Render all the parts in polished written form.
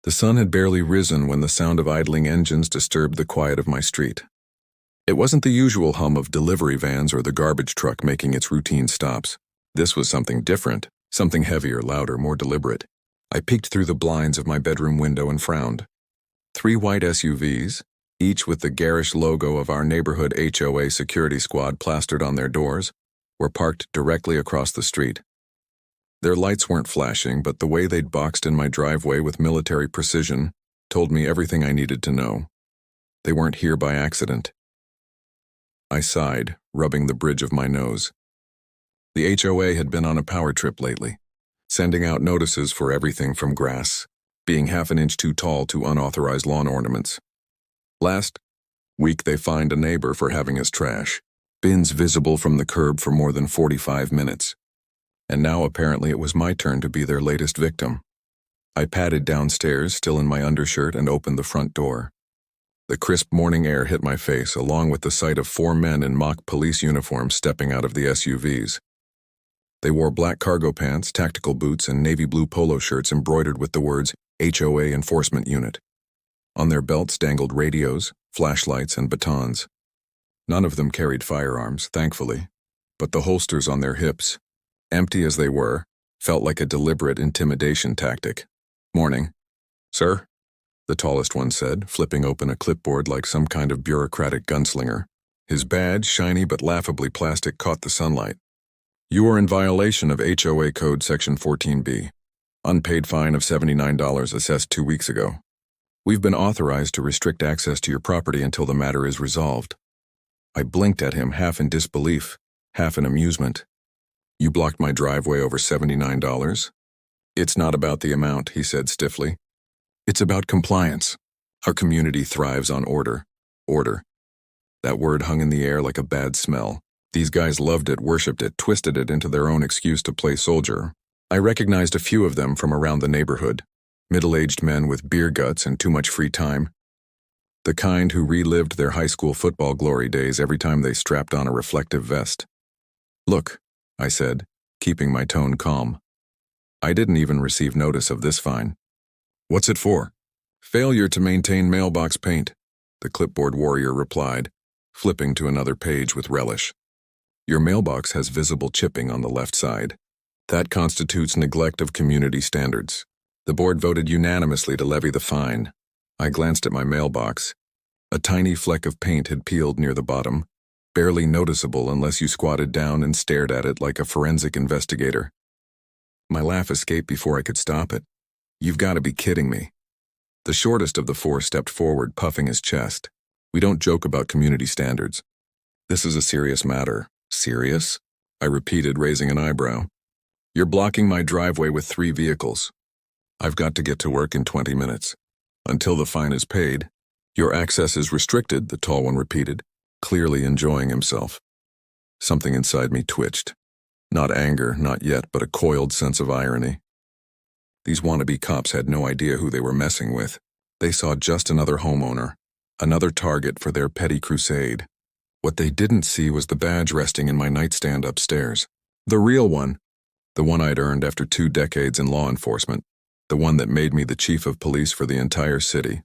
The sun had barely risen when the sound of idling engines disturbed the quiet of my street. It wasn't the usual hum of delivery vans or the garbage truck making its routine stops. This was something different, something heavier, louder, more deliberate. I peeked through the blinds of my bedroom window and frowned. 3 white SUVs, each with the garish logo of our neighborhood HOA security squad plastered on their doors, were parked directly across the street. Their lights weren't flashing, but the way they'd boxed in my driveway with military precision told me everything I needed to know. They weren't here by accident. I sighed, rubbing the bridge of my nose. The HOA had been on a power trip lately, sending out notices for everything from grass being half an inch too tall to unauthorized lawn ornaments. Last week they fined a neighbor for having his trash bins visible from the curb for more than 45 minutes. And now apparently it was my turn to be their latest victim. I padded downstairs, still in my undershirt, and opened the front door. The crisp morning air hit my face, along with the sight of 4 men in mock police uniforms stepping out of the SUVs. They wore black cargo pants, tactical boots, and navy blue polo shirts embroidered with the words HOA Enforcement Unit. On their belts dangled radios, flashlights, and batons. None of them carried firearms, thankfully, but the holsters on their hips, empty as they were, felt like a deliberate intimidation tactic. "Morning, sir," the tallest one said, flipping open a clipboard like some kind of bureaucratic gunslinger. His badge, shiny but laughably plastic, caught the sunlight. "You are in violation of HOA Code Section 14B. Unpaid fine of $79 assessed 2 weeks ago. We've been authorized to restrict access to your property until the matter is resolved." I blinked at him, half in disbelief, half in amusement. "You blocked my driveway over $79? "It's not about the amount," he said stiffly. "It's about compliance. Our community thrives on order. Order." That word hung in the air like a bad smell. These guys loved it, worshipped it, twisted it into their own excuse to play soldier. I recognized a few of them from around the neighborhood. Middle-aged men with beer guts and too much free time. The kind who relived their high school football glory days every time they strapped on a reflective vest. "Look," I said, keeping my tone calm. "I didn't even receive notice of this fine." "What's it for?" "Failure to maintain mailbox paint," the clipboard warrior replied, flipping to another page with relish. "Your mailbox has visible chipping on the left side. That constitutes neglect of community standards. The board voted unanimously to levy the fine." I glanced at my mailbox. A tiny fleck of paint had peeled near the bottom, barely noticeable unless you squatted down and stared at it like a forensic investigator. My laugh escaped before I could stop it. "You've got to be kidding me." The shortest of the 4 stepped forward, puffing his chest. "We don't joke about community standards. This is a serious matter." "Serious?" I repeated, raising an eyebrow. "You're blocking my driveway with 3 vehicles. I've got to get to work in 20 minutes. Until the fine is paid, your access is restricted," the tall one repeated, clearly enjoying himself. Something inside me twitched. Not anger, not yet, but a coiled sense of irony. These wannabe cops had no idea who they were messing with. They saw just another homeowner, another target for their petty crusade. What they didn't see was the badge resting in my nightstand upstairs. The real one. The one I'd earned after 2 decades in law enforcement. The one that made me the chief of police for the entire city.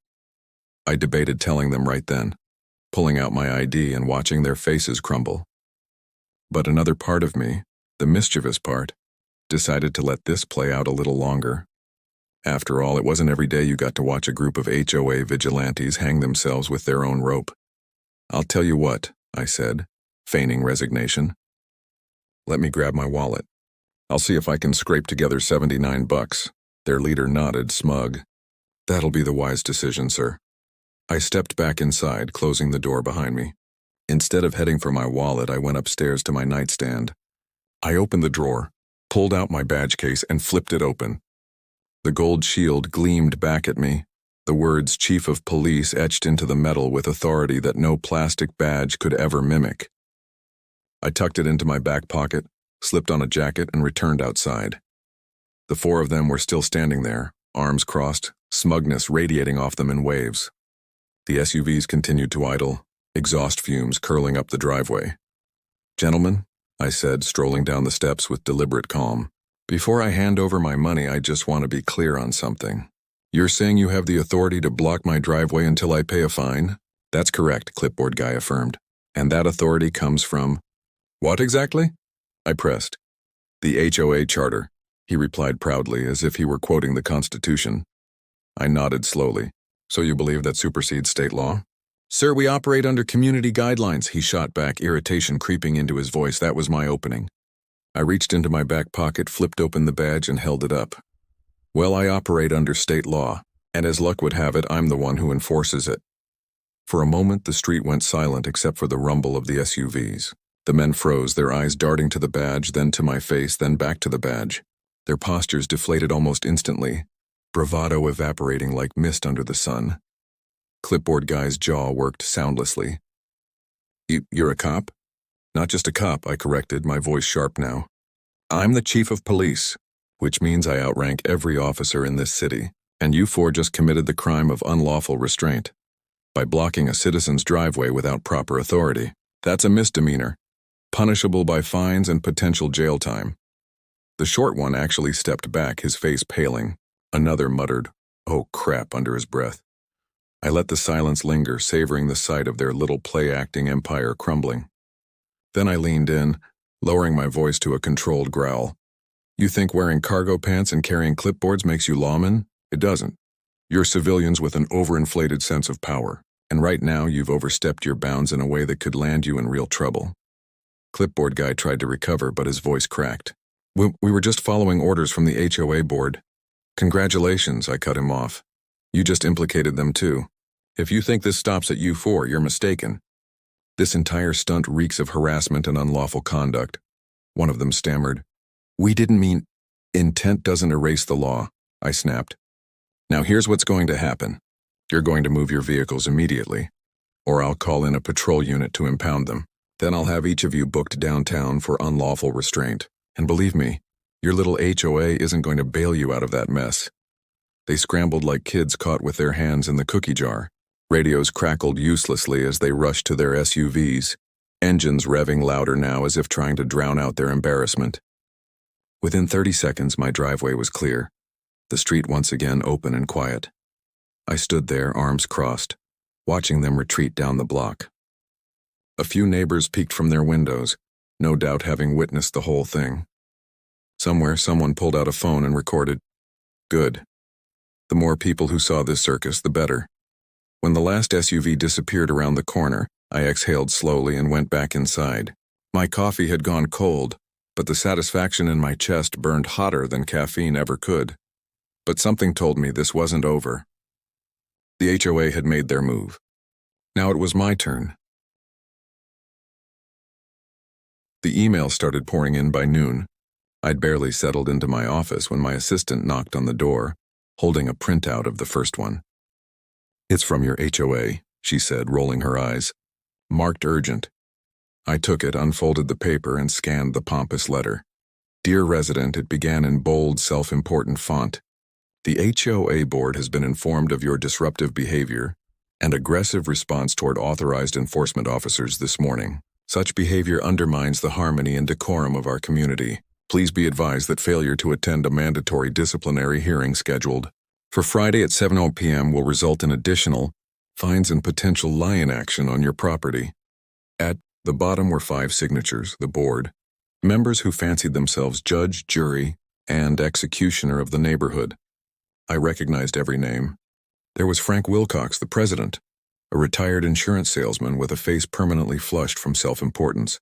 I debated telling them right then, pulling out my ID and watching their faces crumble. But another part of me, the mischievous part, decided to let this play out a little longer. After all, it wasn't every day you got to watch a group of HOA vigilantes hang themselves with their own rope. "I'll tell you what," I said, feigning resignation. "Let me grab my wallet. I'll see if I can scrape together $79. Their leader nodded, smug. "That'll be the wise decision, sir." I stepped back inside, closing the door behind me. Instead of heading for my wallet, I went upstairs to my nightstand. I opened the drawer, pulled out my badge case, and flipped it open. The gold shield gleamed back at me, the words Chief of Police etched into the metal with authority that no plastic badge could ever mimic. I tucked it into my back pocket, slipped on a jacket, and returned outside. The 4 of them were still standing there, arms crossed, smugness radiating off them in waves. The SUVs continued to idle, exhaust fumes curling up the driveway. "Gentlemen," I said, strolling down the steps with deliberate calm, "before I hand over my money, I just want to be clear on something. You're saying you have the authority to block my driveway until I pay a fine? That's correct, clipboard guy affirmed. And that authority comes from… What exactly? I pressed. The HOA charter, he replied proudly, as if he were quoting the Constitution. I nodded slowly. So you believe that supersedes state law? Sir, we operate under community guidelines, he shot back, irritation creeping into his voice. That was my opening. I reached into my back pocket, flipped open the badge, and held it up. Well, I operate under state law, and as luck would have it, I'm the one who enforces it. For a moment, the street went silent except for the rumble of the SUVs. The men froze, their eyes darting to the badge, then to my face, then back to the badge. Their postures deflated almost instantly, bravado evaporating like mist under the sun. Clipboard guy's jaw worked soundlessly. You're a cop? Not just a cop, I corrected, my voice sharp now. I'm the chief of police, which means I outrank every officer in this city, and you four just committed the crime of unlawful restraint by blocking a citizen's driveway without proper authority. That's a misdemeanor, punishable by fines and potential jail time. The short one actually stepped back, his face paling. Another muttered, "Oh crap," under his breath. I let the silence linger, savoring the sight of their little play-acting empire crumbling. Then I leaned in, lowering my voice to a controlled growl. You think wearing cargo pants and carrying clipboards makes you lawmen? It doesn't. You're civilians with an overinflated sense of power, and right now you've overstepped your bounds in a way that could land you in real trouble. Clipboard guy tried to recover, but his voice cracked. We were just following orders from the HOA board. Congratulations, I cut him off. You just implicated them too. If you think this stops at you four, you're mistaken. This entire stunt reeks of harassment and unlawful conduct. One of them stammered. We didn't mean… Intent doesn't erase the law, I snapped. Now here's what's going to happen. You're going to move your vehicles immediately, or I'll call in a patrol unit to impound them. Then I'll have each of you booked downtown for unlawful restraint. And believe me, your little HOA isn't going to bail you out of that mess. They scrambled like kids caught with their hands in the cookie jar. Radios crackled uselessly as they rushed to their SUVs, engines revving louder now as if trying to drown out their embarrassment. Within 30 seconds, my driveway was clear, the street once again open and quiet. I stood there, arms crossed, watching them retreat down the block. A few neighbors peeked from their windows, no doubt having witnessed the whole thing. Somewhere, someone pulled out a phone and recorded. Good. The more people who saw this circus, the better. When the last SUV disappeared around the corner, I exhaled slowly and went back inside. My coffee had gone cold, but the satisfaction in my chest burned hotter than caffeine ever could. But something told me this wasn't over. The HOA had made their move. Now it was my turn. The email started pouring in by noon. I'd barely settled into my office when my assistant knocked on the door, holding a printout of the first one. It's from your HOA, she said, rolling her eyes. Marked urgent. I took it, unfolded the paper, and scanned the pompous letter. Dear resident, it began in bold, self-important font. The HOA board has been informed of your disruptive behavior and aggressive response toward authorized enforcement officers this morning. Such behavior undermines the harmony and decorum of our community. Please be advised that failure to attend a mandatory disciplinary hearing scheduled for Friday at 7:00 p.m. will result in additional fines and potential lion action on your property. At the bottom were 5 signatures, the board, members who fancied themselves judge, jury, and executioner of the neighborhood. I recognized every name. There was Frank Wilcox, the president, a retired insurance salesman with a face permanently flushed from self-importance.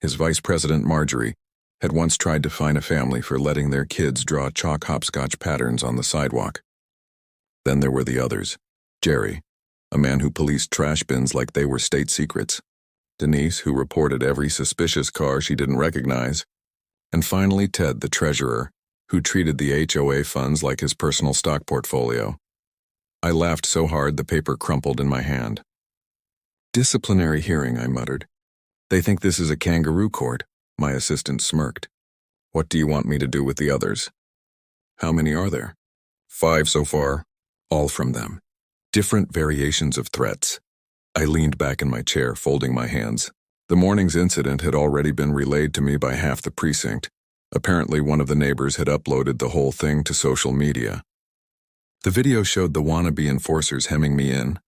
His vice president, Marjorie, had once tried to fine a family for letting their kids draw chalk hopscotch patterns on the sidewalk. Then there were the others. Jerry, a man who policed trash bins like they were state secrets. Denise, who reported every suspicious car she didn't recognize. And finally Ted, the treasurer, who treated the HOA funds like his personal stock portfolio. I laughed so hard the paper crumpled in my hand. Disciplinary hearing, I muttered. They think this is a kangaroo court. My assistant smirked. What do you want me to do with the others? How many are there? 5 so far, all from them. Different variations of threats. I leaned back in my chair, folding my hands. The morning's incident had already been relayed to me by half the precinct. Apparently one of the neighbors had uploaded the whole thing to social media. The video showed the wannabe enforcers hemming me in,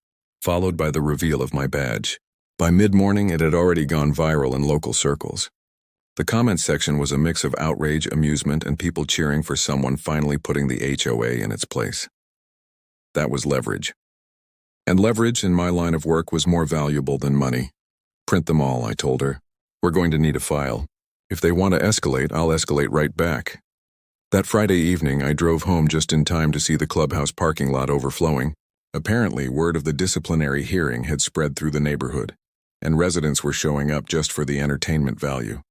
followed by the reveal of my badge. By mid-morning, it had already gone viral in local circles. The comments section was a mix of outrage, amusement, and people cheering for someone finally putting the HOA in its place. That was leverage. And leverage in my line of work was more valuable than money. Print them all, I told her. We're going to need a file. If they want to escalate, I'll escalate right back. That Friday evening, I drove home just in time to see the clubhouse parking lot overflowing. Apparently, word of the disciplinary hearing had spread through the neighborhood, and residents were showing up just for the entertainment value.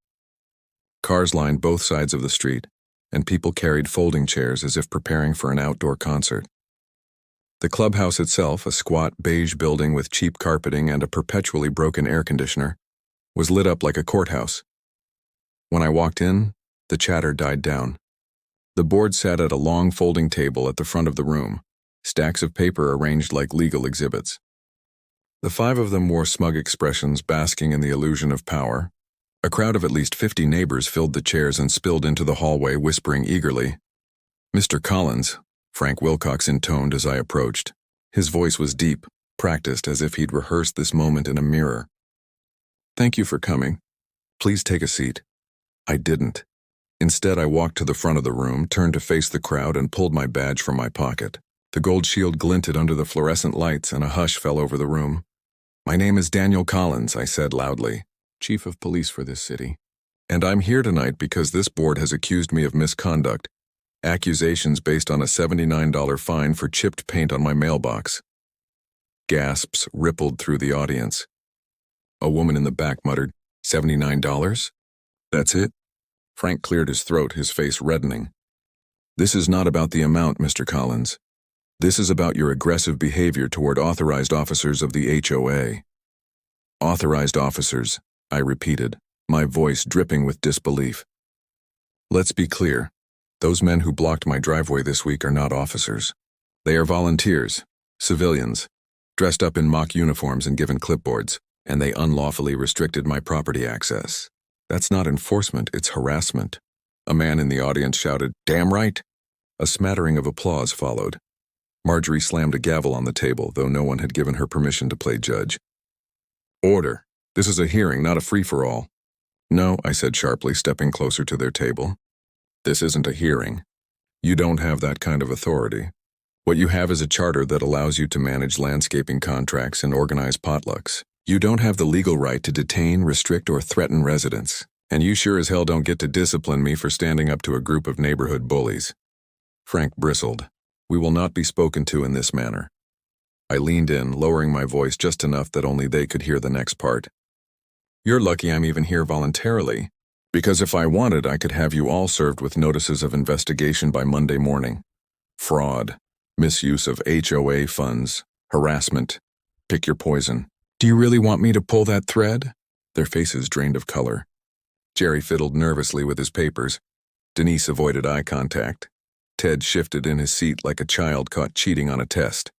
Cars lined both sides of the street, and people carried folding chairs as if preparing for an outdoor concert. The clubhouse itself, a squat beige building with cheap carpeting and a perpetually broken air conditioner, was lit up like a courthouse. When I walked in, the chatter died down. The board sat at a long folding table at the front of the room, stacks of paper arranged like legal exhibits. The 5 of them wore smug expressions, basking in the illusion of power. A crowd of at least 50 neighbors filled the chairs and spilled into the hallway, whispering eagerly. "Mr. Collins," Frank Wilcox intoned as I approached. His voice was deep, practiced as if he'd rehearsed this moment in a mirror. "Thank you for coming. Please take a seat." I didn't. Instead, I walked to the front of the room, turned to face the crowd, and pulled my badge from my pocket. The gold shield glinted under the fluorescent lights, and a hush fell over the room. "My name is Daniel Collins," I said loudly, "Chief of Police for this city. And I'm here tonight because this board has accused me of misconduct, accusations based on a $79 fine for chipped paint on my mailbox." Gasps rippled through the audience. A woman in the back muttered, "$79? That's it?" Frank cleared his throat, his face reddening. "This is not about the amount, Mr. Collins. This is about your aggressive behavior toward authorized officers of the HOA." "Authorized officers," I repeated, my voice dripping with disbelief. "Let's be clear. Those men who blocked my driveway this week are not officers. They are volunteers, civilians, dressed up in mock uniforms and given clipboards, and they unlawfully restricted my property access. That's not enforcement, it's harassment." A man in the audience shouted, "Damn right!" A smattering of applause followed. Marjorie slammed a gavel on the table, though no one had given her permission to play judge. "Order. This is a hearing, not a free-for-all." "No," I said sharply, stepping closer to their table. "This isn't a hearing. You don't have that kind of authority. What you have is a charter that allows you to manage landscaping contracts and organize potlucks. You don't have the legal right to detain, restrict, or threaten residents. And you sure as hell don't get to discipline me for standing up to a group of neighborhood bullies." Frank bristled. "We will not be spoken to in this manner." I leaned in, lowering my voice just enough that only they could hear the next part. "You're lucky I'm even here voluntarily, because if I wanted, I could have you all served with notices of investigation by Monday morning. Fraud, misuse of HOA funds, harassment. Pick your poison. Do you really want me to pull that thread?" Their faces drained of color. Jerry fiddled nervously with his papers. Denise avoided eye contact. Ted shifted in his seat like a child caught cheating on a test.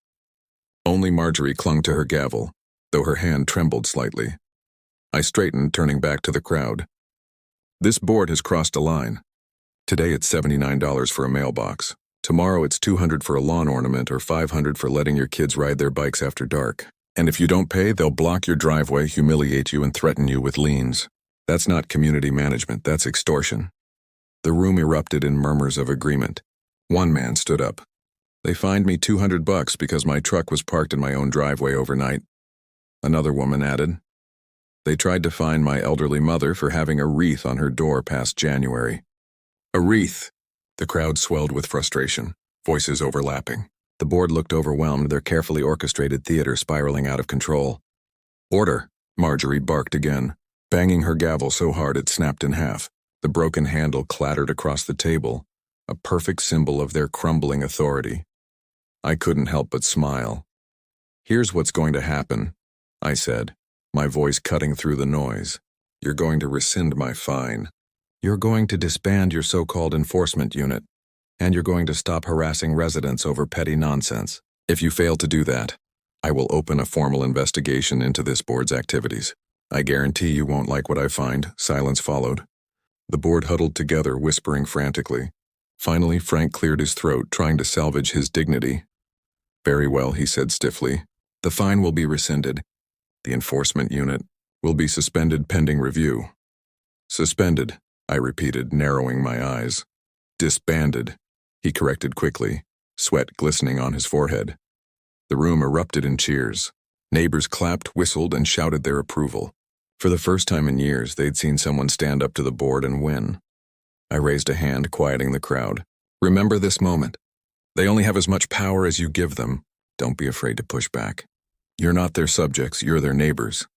Only Marjorie clung to her gavel, though her hand trembled slightly. I straightened, turning back to the crowd. "This board has crossed a line. Today it's $79 for a mailbox. Tomorrow it's $200 for a lawn ornament or $500 for letting your kids ride their bikes after dark. And if you don't pay, they'll block your driveway, humiliate you, and threaten you with liens. That's not community management, that's extortion." The room erupted in murmurs of agreement. One man stood up. "They fined me $200 because my truck was parked in my own driveway overnight." Another woman added, "They tried to fine my elderly mother for having a wreath on her door past January." A wreath! The crowd swelled with frustration, voices overlapping. The board looked overwhelmed, their carefully orchestrated theater spiraling out of control. "Order!" Marjorie barked again, banging her gavel so hard it snapped in half. The broken handle clattered across the table, a perfect symbol of their crumbling authority. I couldn't help but smile. "Here's what's going to happen," I said, my voice cutting through the noise. "You're going to rescind my fine. You're going to disband your so-called enforcement unit. And you're going to stop harassing residents over petty nonsense. If you fail to do that, I will open a formal investigation into this board's activities. I guarantee you won't like what I find." Silence followed. The board huddled together, whispering frantically. Finally, Frank cleared his throat, trying to salvage his dignity. Very well, he said stiffly. The fine will be rescinded. The enforcement unit will be suspended pending review. Suspended, I repeated, narrowing my eyes. Disbanded, he corrected quickly, sweat glistening on his forehead. The room erupted in cheers. Neighbors clapped, whistled, and shouted their approval. For the first time in years, they'd seen someone stand up to the board and win. I raised a hand, quieting the crowd. Remember this moment. They only have as much power as you give them. Don't be afraid to push back. You're not their subjects, you're their neighbors.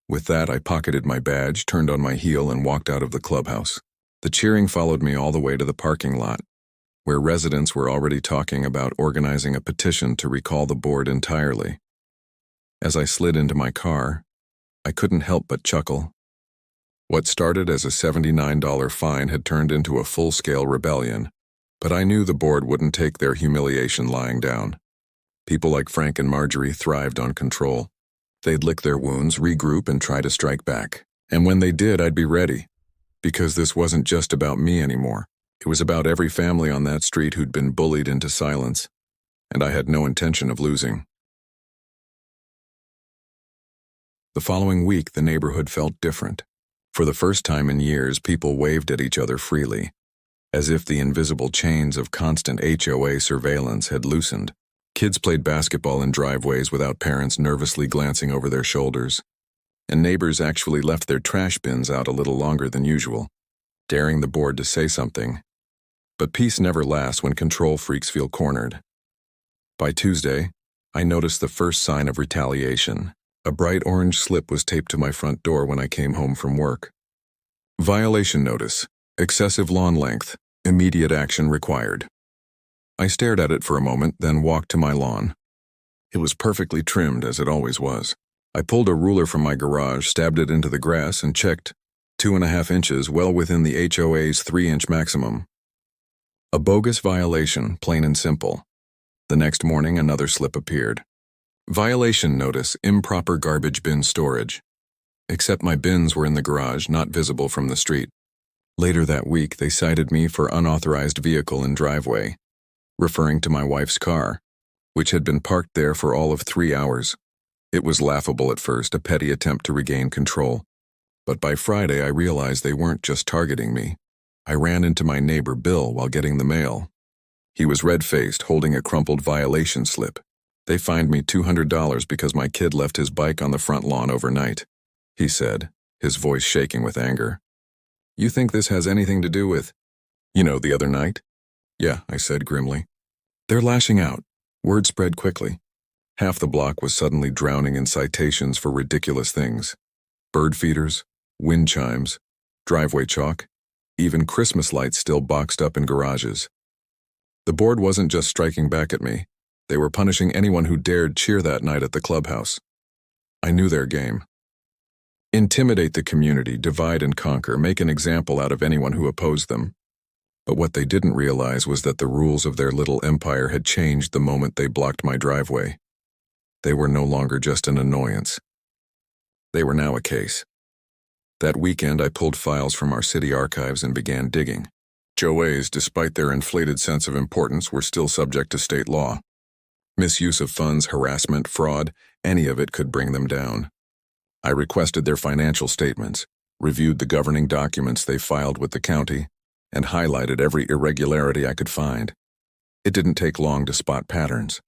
With that, I pocketed my badge, turned on my heel, and walked out of the clubhouse. The cheering followed me all the way to the parking lot, where residents were already talking about organizing a petition to recall the board entirely. As I slid into my car, I couldn't help but chuckle. What started as a $79 fine had turned into a full-scale rebellion, but I knew the board wouldn't take their humiliation lying down. People like Frank and Marjorie thrived on control. They'd lick their wounds, regroup, and try to strike back. And when they did, I'd be ready. Because this wasn't just about me anymore. It was about every family on that street who'd been bullied into silence, and I had no intention of losing. The following week, the neighborhood felt different. For the first time in years, people waved at each other freely, as if the invisible chains of constant HOA surveillance had loosened. Kids played basketball in driveways without parents nervously glancing over their shoulders, and neighbors actually left their trash bins out a little longer than usual, daring the board to say something. But peace never lasts when control freaks feel cornered. By Tuesday, I noticed the first sign of retaliation. A bright orange slip was taped to my front door when I came home from work. Violation notice. Excessive lawn length. Immediate action required. I stared at it for a moment, then walked to my lawn. It was perfectly trimmed, as it always was. I pulled a ruler from my garage, stabbed it into the grass, and checked 2.5 inches, well within the HOA's 3-inch maximum. A bogus violation, plain and simple. The next morning, another slip appeared. Violation notice, improper garbage bin storage. Except my bins were in the garage, not visible from the street. Later that week, they cited me for unauthorized vehicle in driveway, referring to my wife's car, which had been parked there for all of 3 hours. It was laughable at first, a petty attempt to regain control. But by Friday, I realized they weren't just targeting me. I ran into my neighbor Bill while getting the mail. He was red-faced, holding a crumpled violation slip. They fined me $200 because my kid left his bike on the front lawn overnight, he said, his voice shaking with anger. You think this has anything to do with, the other night? Yeah, I said grimly. They're lashing out. Word spread quickly. Half the block was suddenly drowning in citations for ridiculous things. Bird feeders, wind chimes, driveway chalk, even Christmas lights still boxed up in garages. The board wasn't just striking back at me. They were punishing anyone who dared cheer that night at the clubhouse. I knew their game. Intimidate the community, divide and conquer, make an example out of anyone who opposed them. But what they didn't realize was that the rules of their little empire had changed the moment they blocked my driveway. They were no longer just an annoyance. They were now a case. That weekend, I pulled files from our city archives and began digging. HOAs, despite their inflated sense of importance, were still subject to state law. Misuse of funds, harassment, fraud, any of it could bring them down. I requested their financial statements, reviewed the governing documents they filed with the county, and highlighted every irregularity I could find. It didn't take long to spot patterns.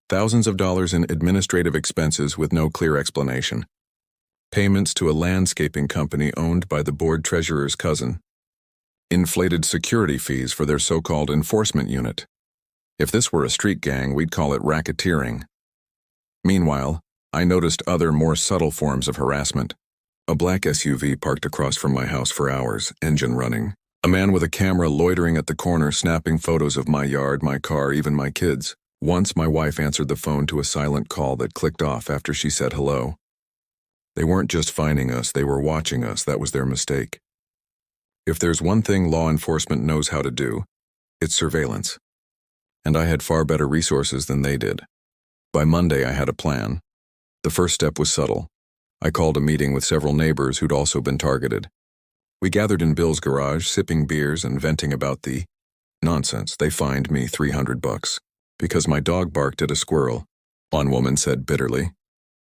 Thousands of dollars in administrative expenses with no clear explanation. Payments to a landscaping company owned by the board treasurer's cousin. Inflated security fees for their so-called enforcement unit. If this were a street gang, we'd call it racketeering. Meanwhile, I noticed other, more subtle forms of harassment. A black SUV parked across from my house for hours, engine running. A man with a camera loitering at the corner, snapping photos of my yard, my car, even my kids. Once, my wife answered the phone to a silent call that clicked off after she said hello. They weren't just finding us, they were watching us. That was their mistake. If there's one thing law enforcement knows how to do, it's surveillance. And I had far better resources than they did. By Monday, I had a plan. The first step was subtle. I called a meeting with several neighbors who'd also been targeted. We gathered in Bill's garage, sipping beers and venting about the nonsense. They fined me $300. Because my dog barked at a squirrel, one woman said bitterly.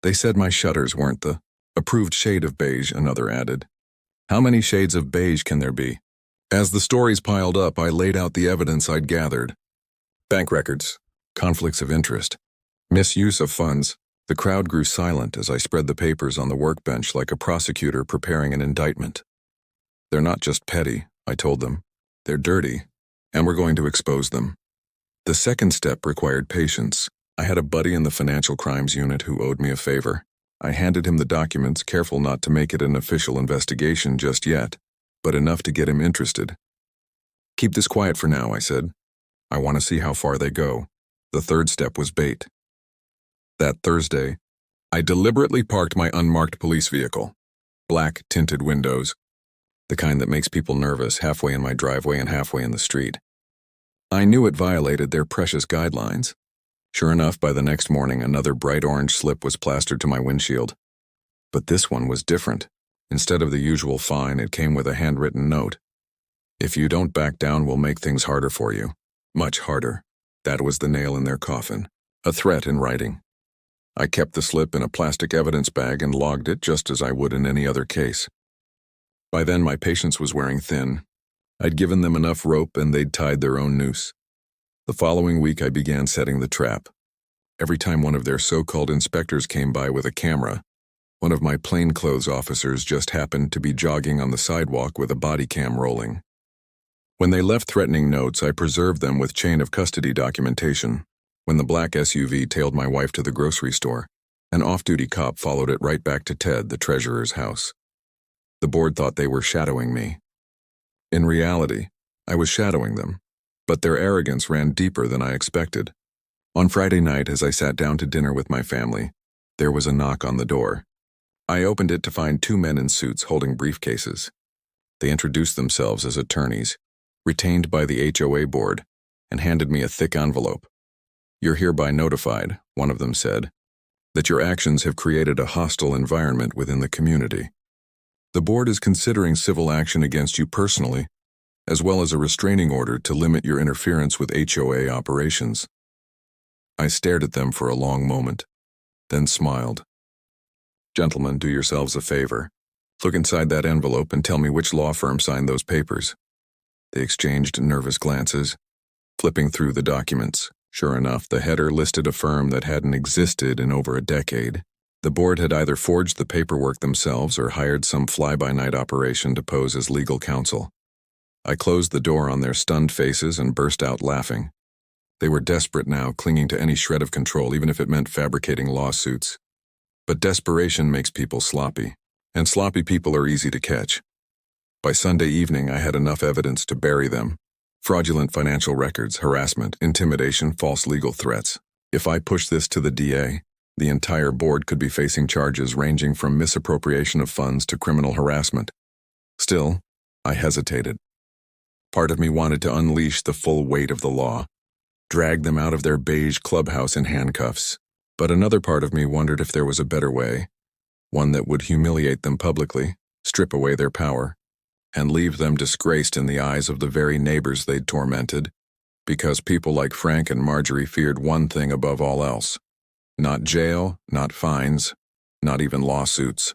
They said my shutters weren't the approved shade of beige, another added. How many shades of beige can there be? As the stories piled up, I laid out the evidence I'd gathered. Bank records, conflicts of interest, misuse of funds. The crowd grew silent as I spread the papers on the workbench like a prosecutor preparing an indictment. They're not just petty, I told them. They're dirty, and we're going to expose them. The second step required patience. I had a buddy in the financial crimes unit who owed me a favor. I handed him the documents, careful not to make it an official investigation just yet, but enough to get him interested. Keep this quiet for now, I said. I want to see how far they go. The third step was bait. That Thursday, I deliberately parked my unmarked police vehicle. Black, tinted windows. The kind that makes people nervous, halfway in my driveway and halfway in the street. I knew it violated their precious guidelines. Sure enough, by the next morning, another bright orange slip was plastered to my windshield. But this one was different. Instead of the usual fine, it came with a handwritten note. If you don't back down, we'll make things harder for you. Much harder. That was the nail in their coffin. A threat in writing. I kept the slip in a plastic evidence bag and logged it just as I would in any other case. By then, my patience was wearing thin. I'd given them enough rope and they'd tied their own noose. The following week, I began setting the trap. Every time one of their so-called inspectors came by with a camera, one of my plainclothes officers just happened to be jogging on the sidewalk with a body cam rolling. When they left threatening notes, I preserved them with chain of custody documentation. When the black SUV tailed my wife to the grocery store, an off-duty cop followed it right back to Ted, the treasurer's house. The board thought they were shadowing me. In reality, I was shadowing them, but their arrogance ran deeper than I expected. On Friday night, as I sat down to dinner with my family, there was a knock on the door. I opened it to find two men in suits holding briefcases. They introduced themselves as attorneys, retained by the HOA board, and handed me a thick envelope. You're hereby notified, one of them said, that your actions have created a hostile environment within the community. The board is considering civil action against you personally, as well as a restraining order to limit your interference with HOA operations. I stared at them for a long moment, then smiled. Gentlemen, do yourselves a favor. Look inside that envelope and tell me which law firm signed those papers. They exchanged nervous glances, flipping through the documents. Sure enough, the header listed a firm that hadn't existed in over a decade. The board had either forged the paperwork themselves or hired some fly-by-night operation to pose as legal counsel. I closed the door on their stunned faces and burst out laughing. They were desperate now, clinging to any shred of control, even if it meant fabricating lawsuits. But desperation makes people sloppy, and sloppy people are easy to catch. By Sunday evening, I had enough evidence to bury them. Fraudulent financial records, harassment, intimidation, false legal threats. If I pushed this to the DA, the entire board could be facing charges ranging from misappropriation of funds to criminal harassment. Still, I hesitated. Part of me wanted to unleash the full weight of the law, drag them out of their beige clubhouse in handcuffs. But another part of me wondered if there was a better way, one that would humiliate them publicly, strip away their power, and leave them disgraced in the eyes of the very neighbors they'd tormented, because people like Frank and Marjorie feared one thing above all else. Not jail, not fines, not even lawsuits.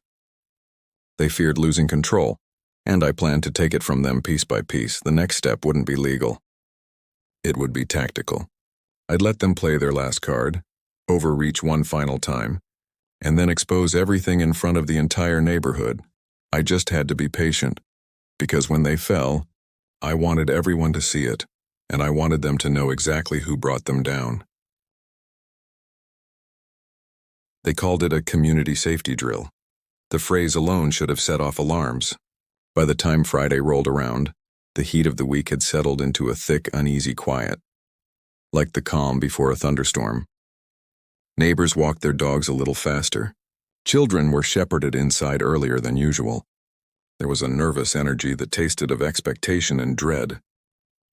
They feared losing control, and I planned to take it from them piece by piece. The next step wouldn't be legal. It would be tactical. I'd let them play their last card, overreach one final time, and then expose everything in front of the entire neighborhood. I just had to be patient, because when they fell, I wanted everyone to see it, and I wanted them to know exactly who brought them down. They called it a community safety drill. The phrase alone should have set off alarms. By the time Friday rolled around, the heat of the week had settled into a thick, uneasy quiet, like the calm before a thunderstorm. Neighbors walked their dogs a little faster. Children were shepherded inside earlier than usual. There was a nervous energy that tasted of expectation and dread.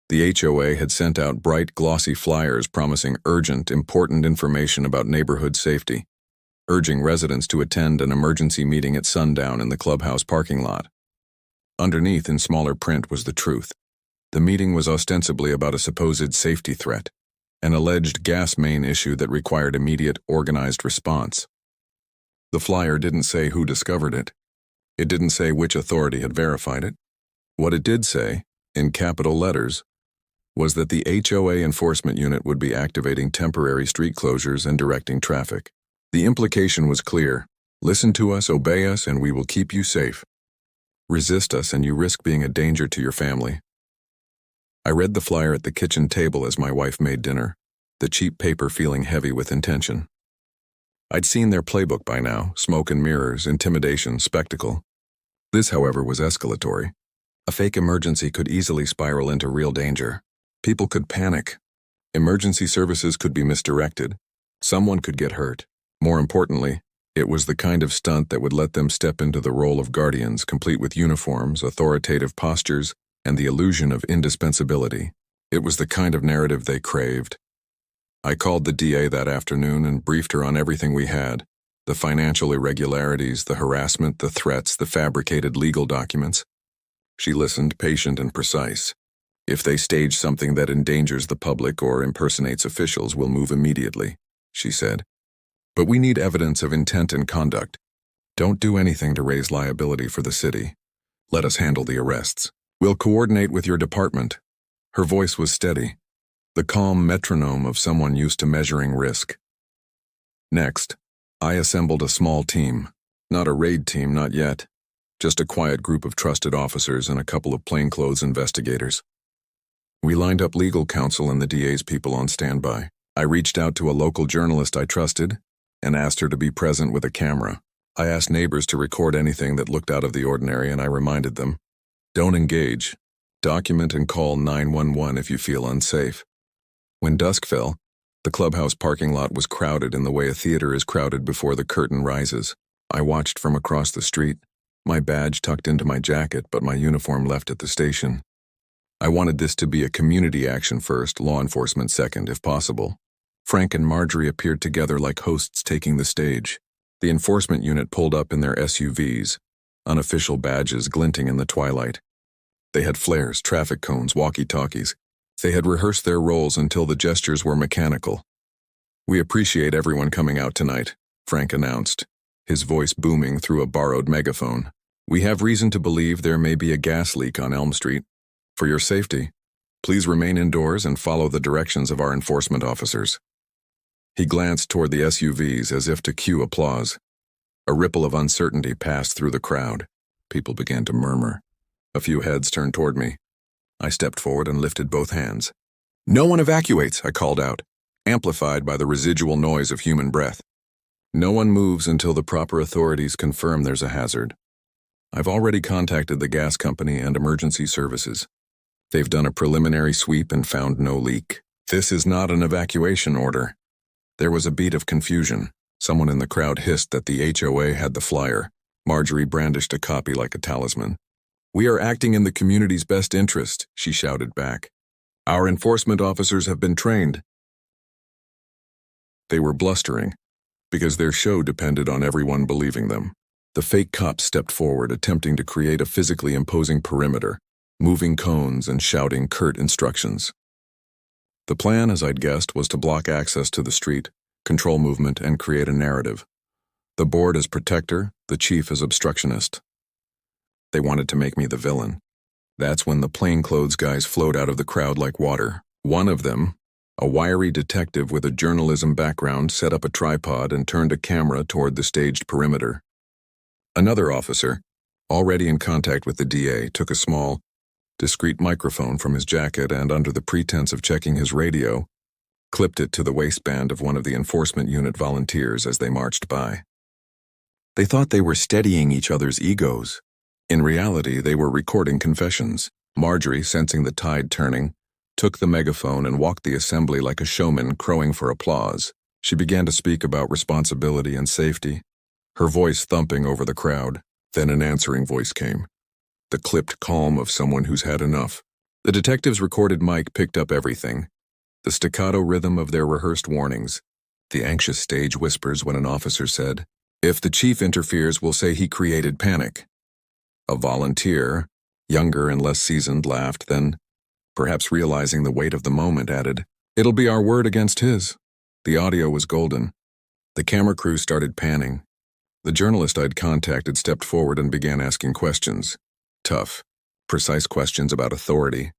The HOA had sent out bright, glossy flyers promising urgent, important information about neighborhood safety, urging residents to attend an emergency meeting at sundown in the clubhouse parking lot. Underneath, in smaller print, was the truth. The meeting was ostensibly about a supposed safety threat, an alleged gas main issue that required immediate, organized response. The flyer didn't say who discovered it. It didn't say which authority had verified it. What it did say, in capital letters, was that the HOA enforcement unit would be activating temporary street closures and directing traffic. The implication was clear: listen to us, obey us, and we will keep you safe. Resist us and you risk being a danger to your family. I read the flyer at the kitchen table as my wife made dinner, the cheap paper feeling heavy with intention. I'd seen their playbook by now: smoke and mirrors, intimidation, spectacle. This, however, was escalatory. A fake emergency could easily spiral into real danger. People could panic. Emergency services could be misdirected. Someone could get hurt. More importantly, it was the kind of stunt that would let them step into the role of guardians, complete with uniforms, authoritative postures, and the illusion of indispensability. It was the kind of narrative they craved. I called the DA that afternoon and briefed her on everything we had: the financial irregularities, the harassment, the threats, the fabricated legal documents. She listened, patient and precise. If they stage something that endangers the public or impersonates officials, we'll move immediately, she said. But we need evidence of intent and conduct. Don't do anything to raise liability for the city. Let us handle the arrests. We'll coordinate with your department. Her voice was steady, the calm metronome of someone used to measuring risk. Next, I assembled a small team. Not a raid team, not yet. Just a quiet group of trusted officers and a couple of plainclothes investigators. We lined up legal counsel and the DA's people on standby. I reached out to a local journalist I trusted and asked her to be present with a camera. I asked neighbors to record anything that looked out of the ordinary, and I reminded them: don't engage. Document and call 911 if you feel unsafe. When dusk fell, the clubhouse parking lot was crowded in the way a theater is crowded before the curtain rises. I watched from across the street, my badge tucked into my jacket but my uniform left at the station. I wanted this to be a community action first, law enforcement second, if possible. Frank and Marjorie appeared together like hosts taking the stage. The enforcement unit pulled up in their SUVs, unofficial badges glinting in the twilight. They had flares, traffic cones, walkie-talkies. They had rehearsed their roles until the gestures were mechanical. We appreciate everyone coming out tonight, Frank announced, his voice booming through a borrowed megaphone. We have reason to believe there may be a gas leak on Elm Street. For your safety, please remain indoors and follow the directions of our enforcement officers. He glanced toward the SUVs as if to cue applause. A ripple of uncertainty passed through the crowd. People began to murmur. A few heads turned toward me. I stepped forward and lifted both hands. No one evacuates, I called out, amplified by the residual noise of human breath. No one moves until the proper authorities confirm there's a hazard. I've already contacted the gas company and emergency services. They've done a preliminary sweep and found no leak. This is not an evacuation order. There was a beat of confusion. Someone in the crowd hissed that the HOA had the flyer. Marjorie brandished a copy like a talisman. We are acting in the community's best interest, she shouted back. Our enforcement officers have been trained. They were blustering, because their show depended on everyone believing them. The fake cops stepped forward, attempting to create a physically imposing perimeter, moving cones and shouting curt instructions. The plan, as I'd guessed, was to block access to the street, control movement, and create a narrative. The board as protector, the chief as obstructionist. They wanted to make me the villain. That's when the plainclothes guys flowed out of the crowd like water. One of them, a wiry detective with a journalism background, set up a tripod and turned a camera toward the staged perimeter. Another officer, already in contact with the DA, took a small, discreet microphone from his jacket and, under the pretense of checking his radio, clipped it to the waistband of one of the enforcement unit volunteers as they marched by. They thought they were steadying each other's egos. In reality, they were recording confessions. Marjorie, sensing the tide turning, took the megaphone and walked the assembly like a showman crowing for applause. She began to speak about responsibility and safety, her voice thumping over the crowd. Then an answering voice came, the clipped calm of someone who's had enough. The detective's recorded mic picked up everything, the staccato rhythm of their rehearsed warnings, the anxious stage whispers when an officer said, "If the chief interferes, we'll say he created panic." A volunteer, younger and less seasoned, laughed, then, perhaps realizing the weight of the moment, added, It'll be our word against his. The audio was golden. The camera crew started panning. The journalist I'd contacted stepped forward and began asking questions. Tough, precise questions about authority,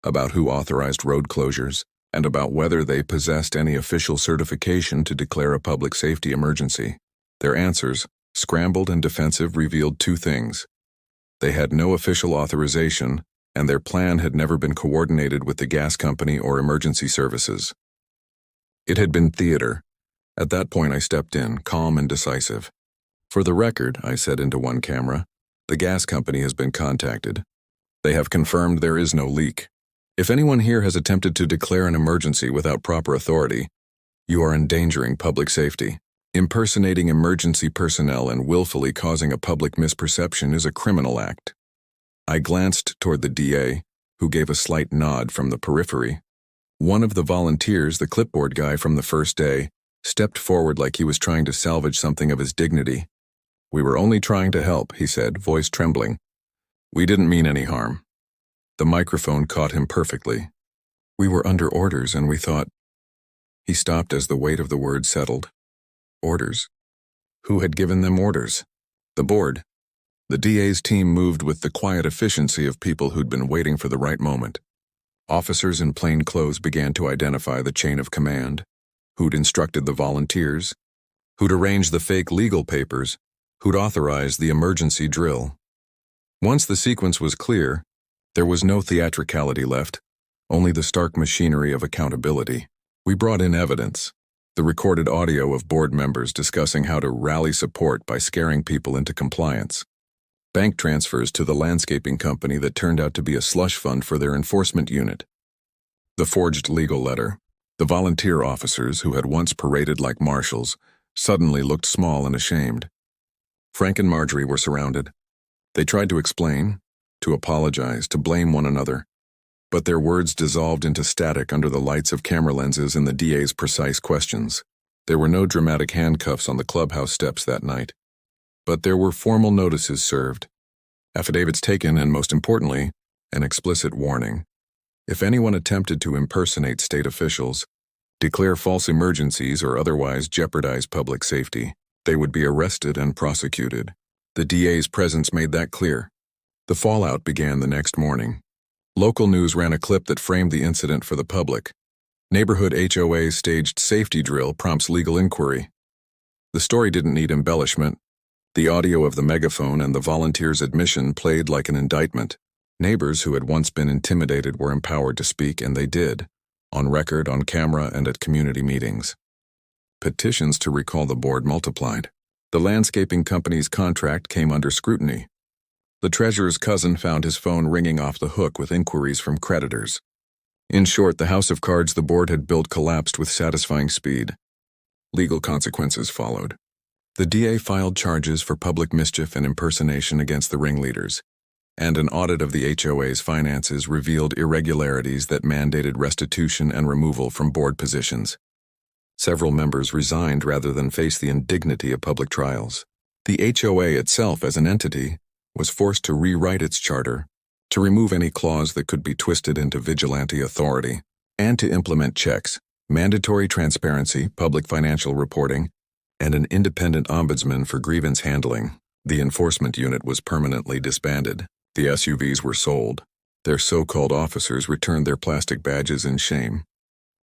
about who authorized road closures, and about whether they possessed any official certification to declare a public safety emergency. Their answers, scrambled and defensive, revealed two things. They had no official authorization, and their plan had never been coordinated with the gas company or emergency services. It had been theater. At that point I stepped in, calm and decisive. For the record, I said into one camera, the gas company has been contacted. They have confirmed there is no leak. If anyone here has attempted to declare an emergency without proper authority, you are endangering public safety. Impersonating emergency personnel and willfully causing a public misperception is a criminal act. I glanced toward the DA, who gave a slight nod from the periphery. One of the volunteers, the clipboard guy from the first day, stepped forward like he was trying to salvage something of his dignity. We were only trying to help, he said, voice trembling. We didn't mean any harm. The microphone caught him perfectly. We were under orders and we thought... He stopped as the weight of the word settled. Orders? Who had given them orders? The board. The DA's team moved with the quiet efficiency of people who'd been waiting for the right moment. Officers in plain clothes began to identify the chain of command, who'd instructed the volunteers, who'd arranged the fake legal papers, who'd authorized the emergency drill. Once the sequence was clear, there was no theatricality left, only the stark machinery of accountability. We brought in evidence, the recorded audio of board members discussing how to rally support by scaring people into compliance. Bank transfers to the landscaping company that turned out to be a slush fund for their enforcement unit. The forged legal letter. The volunteer officers who had once paraded like marshals suddenly looked small and ashamed. Frank and Marjorie were surrounded. They tried to explain, to apologize, to blame one another, but their words dissolved into static under the lights of camera lenses and the DA's precise questions. There were no dramatic handcuffs on the clubhouse steps that night, but there were formal notices served, affidavits taken, and most importantly, an explicit warning. If anyone attempted to impersonate state officials, declare false emergencies, or otherwise jeopardize public safety, they would be arrested and prosecuted. The DA's presence made that clear. The fallout began the next morning. Local news ran a clip that framed the incident for the public. Neighborhood HOA staged safety drill prompts legal inquiry. The story didn't need embellishment. The audio of the megaphone and the volunteer's admission played like an indictment. Neighbors who had once been intimidated were empowered to speak, and they did, on record, on camera, and at community meetings. Petitions to recall the board multiplied. The landscaping company's contract came under scrutiny. The treasurer's cousin found his phone ringing off the hook with inquiries from creditors. In short, the house of cards the board had built collapsed with satisfying speed. Legal consequences followed. The DA filed charges for public mischief and impersonation against the ringleaders, and an audit of the HOA's finances revealed irregularities that mandated restitution and removal from board positions. Several members resigned rather than face the indignity of public trials. The HOA itself, as an entity, was forced to rewrite its charter, to remove any clause that could be twisted into vigilante authority, and to implement checks, mandatory transparency, public financial reporting, and an independent ombudsman for grievance handling. The enforcement unit was permanently disbanded. The SUVs were sold. Their so-called officers returned their plastic badges in shame.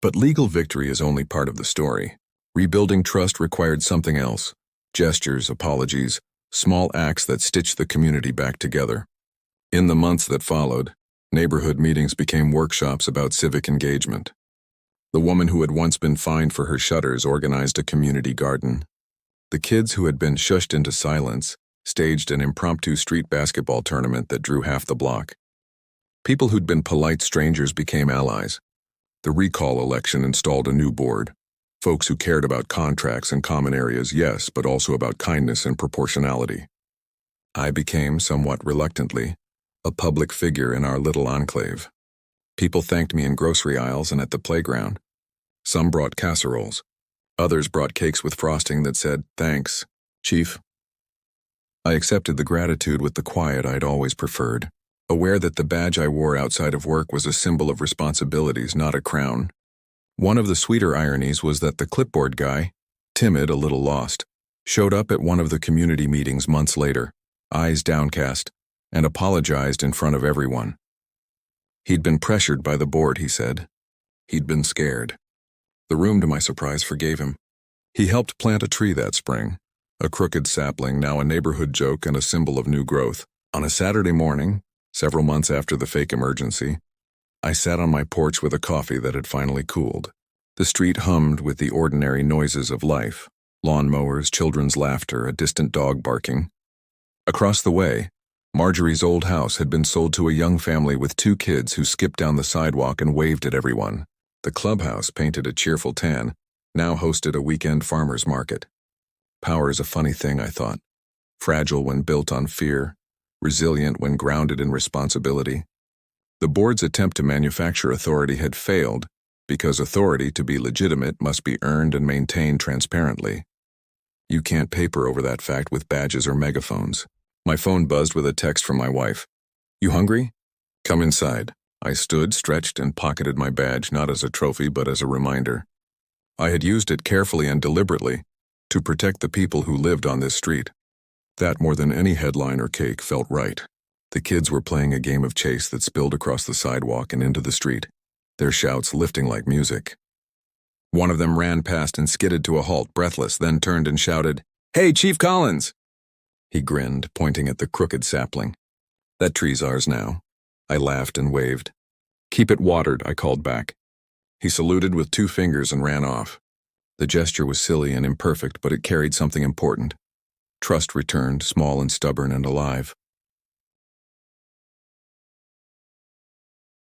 But legal victory is only part of the story. Rebuilding trust required something else: gestures, apologies, small acts that stitched the community back together. In the months that followed, neighborhood meetings became workshops about civic engagement. The woman who had once been fined for her shutters organized a community garden. The kids who had been shushed into silence staged an impromptu street basketball tournament that drew half the block. People who'd been polite strangers became allies. The recall election installed a new board. Folks who cared about contracts and common areas, yes, but also about kindness and proportionality. I became, somewhat reluctantly, a public figure in our little enclave. People thanked me in grocery aisles and at the playground. Some brought casseroles. Others brought cakes with frosting that said, "Thanks, Chief." I accepted the gratitude with the quiet I'd always preferred, aware that the badge I wore outside of work was a symbol of responsibilities, not a crown. One of the sweeter ironies was that the clipboard guy, timid, a little lost, showed up at one of the community meetings months later, eyes downcast, and apologized in front of everyone. He'd been pressured by the board, he said. He'd been scared. The room, to my surprise, forgave him. He helped plant a tree that spring, a crooked sapling, now a neighborhood joke and a symbol of new growth. On a Saturday morning, several months after the fake emergency, I sat on my porch with a coffee that had finally cooled. The street hummed with the ordinary noises of life: lawnmowers, children's laughter, a distant dog barking. Across the way, Marjorie's old house had been sold to a young family with 2 kids who skipped down the sidewalk and waved at everyone. The clubhouse, painted a cheerful tan, now hosted a weekend farmer's market. Power is a funny thing, I thought. Fragile when built on fear, resilient when grounded in responsibility. The board's attempt to manufacture authority had failed because authority, to be legitimate, must be earned and maintained transparently. You can't paper over that fact with badges or megaphones. My phone buzzed with a text from my wife. "You hungry? Come inside." I stood, stretched, and pocketed my badge, not as a trophy but as a reminder. I had used it carefully and deliberately to protect the people who lived on this street. That, more than any headline or cake, felt right. The kids were playing a game of chase that spilled across the sidewalk and into the street, their shouts lifting like music. One of them ran past and skidded to a halt, breathless, then turned and shouted, "Hey, Chief Collins!" He grinned, pointing at the crooked sapling. "That tree's ours now." I laughed and waved. "Keep it watered," I called back. He saluted with 2 fingers and ran off. The gesture was silly and imperfect, but it carried something important. Trust returned, small and stubborn and alive.